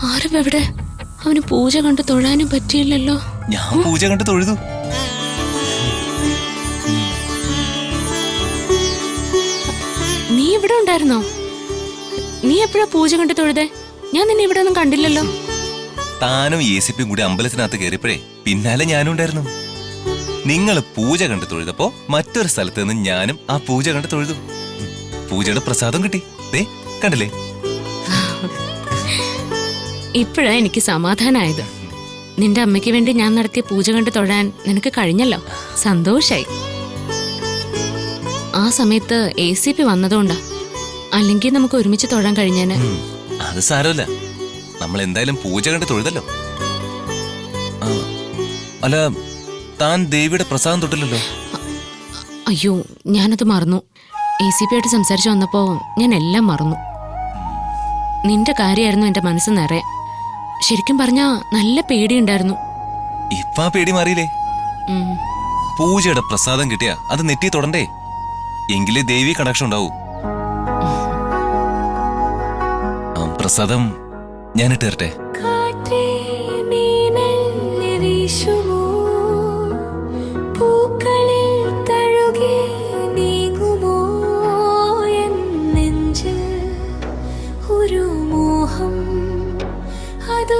ആരും എവിടെ? അവന് പൂജ കണ്ട് തൊഴാനും പറ്റിയില്ലല്ലോ. ഞാൻ പൂജ കണ്ട് തൊഴുതു. നീ ഇവിടെ ഉണ്ടായിരുന്നോ? നീ എപ്പോഴാ പൂജ കണ്ട് തൊഴുതേ? ഞാൻ നിന്നെ ഇവിടെ ഒന്നും കണ്ടില്ലല്ലോ. താനും ACP കൂടി അമ്പലത്തിനകത്ത് കയറിയപ്പോഴേ പിന്നാലെ ഞാനും ഉണ്ടായിരുന്നു. നിങ്ങൾ പൂജ കണ്ട് തൊഴുതപ്പോ മറ്റൊരു സ്ഥലത്ത് നിന്ന് ഞാനും ആ പൂജ കണ്ട് തൊഴുതു. പൂജയുടെ പ്രസാദം കിട്ടി. ദേ കണ്ടില്ലേ? ഇപ്പോഴാ എനിക്ക് സമാധാനായത്. നിന്റെ അമ്മയ്ക്ക് വേണ്ടി ഞാൻ നടത്തിയ പൂജ കണ്ട് തൊഴാൻ നിനക്ക് കഴിഞ്ഞല്ലോ. സന്തോഷായി. ആ സമയത്ത് ACP വന്നതുകൊണ്ടാ. അല്ലെങ്കിൽ നമുക്ക് ഒരുമിച്ച് തൊഴാൻ കഴിഞ്ഞേനെ. അത് സാരമില്ല, നമ്മൾ എന്തായാലും പൂജ കണ്ട് തൊഴുതല്ലോ. അല്ല, താൻ ദേവിയുടെ പ്രസാദം തൊട്ടില്ലല്ലോ. അയ്യോ, ഞാനത് മറന്നു. ACP ആയിട്ട് സംസാരിച്ചു വന്നപ്പോ ഞാൻ എല്ലാം മറന്നു. നിന്റെ കാര്യമായിരുന്നു എന്റെ മനസ്സ് നിറയെ. ശരിക്കും പറഞ്ഞാ നല്ല പേടിയുണ്ടായിരുന്നു. ഇപ്പൊ ആ പേടി മാറിയില്ലേ? പൂജയുടെ പ്രസാദം കിട്ടിയാ അത് നെറ്റി തൊടണ്ടേ? എങ്കിലേ ദേവി കണക്ഷൻ ഉണ്ടാവൂ. പ്രസാദം ഞാനിട്ട് തരട്ടെ? ഒരു മോഹം അതു